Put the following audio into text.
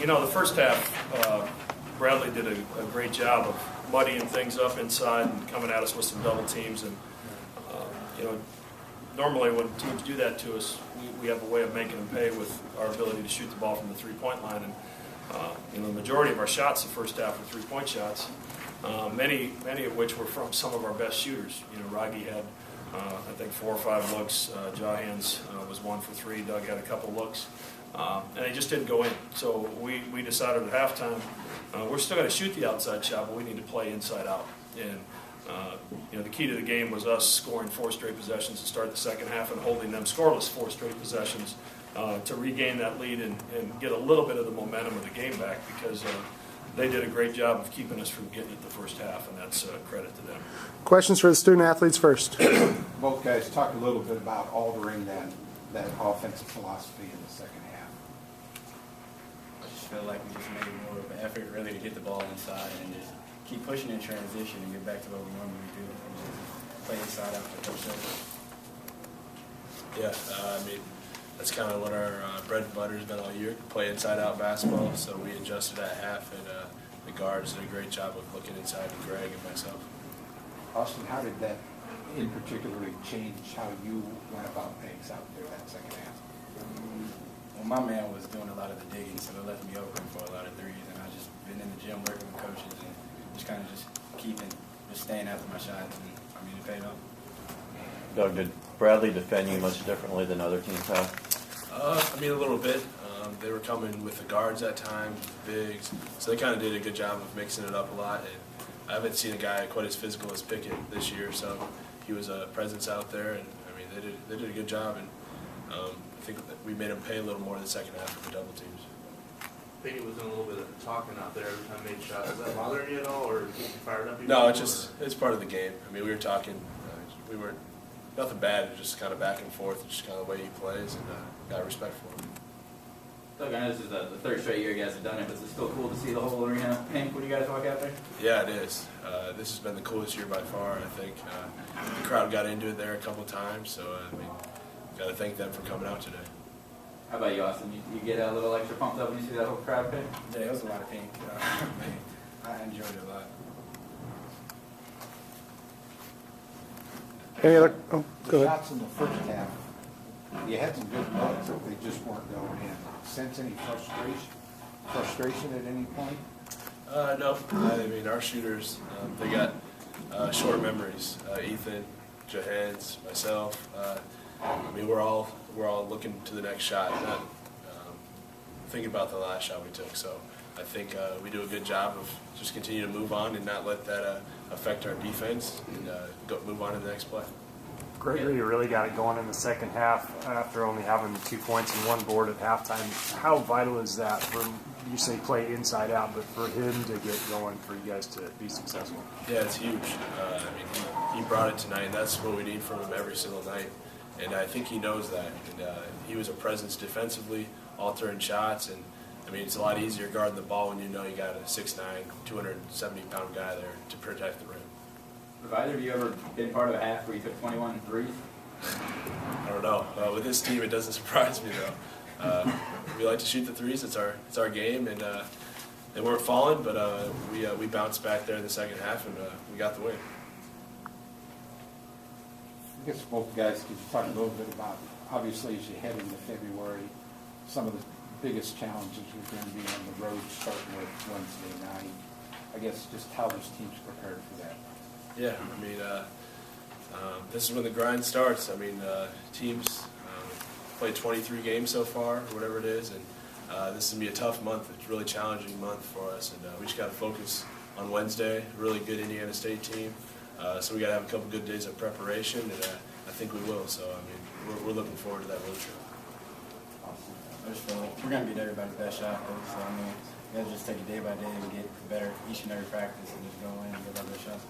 You know, the first half, Bradley did a great job of muddying things up inside and coming at us with some double teams. And, you know, normally when teams do that to us, we have a way of making them pay with our ability to shoot the ball from the three-point line. And, you know, the majority of our shots the first half were three-point shots, many of which were from some of our best shooters. You know, Raggi had, I think, 4 or 5 looks. Jahans was 1 for 3. Doug had a couple looks. And they just didn't go in. So we decided at halftime, we're still going to shoot the outside shot, but we need to play inside out. And you know, the key to the game was us scoring 4 straight possessions to start the second half and holding them scoreless 4 straight possessions to regain that lead and get a little bit of the momentum of the game back, because they did a great job of keeping us from getting it the first half, and that's credit to them. Questions for the student athletes first. Both guys talk a little bit about altering that offensive philosophy in the second half. I just feel like we just made more of an effort really to get the ball inside and just keep pushing in transition and get back to what we normally do and just play inside out for Coach Silver. Yeah, I mean, that's kind of what our bread and butter has been all year, play inside-out basketball. So we adjusted at half, and the guards did a great job of looking inside with Greg and myself. Austin, how did that in particularly change how you went about things out there that second half? Well, my man was doing a lot of the digging, so it left me open for a lot of threes, and I just been in the gym working with coaches and just kind of just staying after my shots, and I mean, it paid off. Doug, did Bradley defend you much differently than other teams have? I mean, a little bit. They were coming with the guards at times, the bigs, so they kind of did a good job of mixing it up a lot. And I haven't seen a guy quite as physical as Pickett this year, so he was a presence out there, and I mean, they did a good job, and I think that we made them pay a little more in the second half for the double teams. Pickett was doing a little bit of talking out there every time he made shots. Is that bothering you at all, or get you fired up? No, it's part of the game. I mean, we were talking, we weren't nothing bad, just kind of back and forth, just kind of the way he plays, and got respect for him. Doug, I know this is the 3rd straight year you guys have done it, but is it still cool to see the whole arena pink when you guys walk out there? Yeah, it is. This has been the coolest year by far, I think. The crowd got into it there a couple times, so I mean, got to thank them for coming out today. How about you, Austin? You get a little extra pumped up when you see that whole crowd pink? Yeah, it was a lot of pink. I enjoyed it a lot. Any other? Oh, go ahead. Shots in the first half, you had some good looks, but they just weren't going in. Sense any frustration at any point? No. I mean, our shooters, they got short memories. Ethan, Jahans, myself. I mean, we're all looking to the next shot, not thinking about the last shot we took. So I think we do a good job of just continue to move on and not let that affect our defense, and move on to the next play. Gregory really got it going in the second half after only having 2 points and 1 board at halftime. How vital is that for, you say play inside out, but for him to get going, for you guys to be successful? Yeah, it's huge. I mean, he brought it tonight, and that's what we need from him every single night. And I think he knows that. And he was a presence defensively, altering shots, and I mean, it's a lot easier guarding the ball when you know you got a 6'9", 270-pound guy there to protect the rim. Have either of you ever been part of a half where you took 21 threes? I don't know. With this team, it doesn't surprise me though. We like to shoot the threes. It's our game, and they weren't falling, but we bounced back there in the second half, and we got the win. I guess both guys, could you talk a little bit about, obviously as you head into February, some of the biggest challenges are going to be on the road starting with Wednesday night. I guess just how this team's prepared for that. Yeah, I mean, this is when the grind starts. I mean, teams played 23 games so far, or whatever it is, and this is going to be a tough month. It's a really challenging month for us, and we just got to focus on Wednesday. Really good Indiana State team, so we got to have a couple good days of preparation, and I think we will. So, I mean, we're looking forward to that road trip. I just feel like we're going to beat everybody's best shot, though, so I mean, we got to just take it day by day and get better each and every practice and just go in and get our best shots.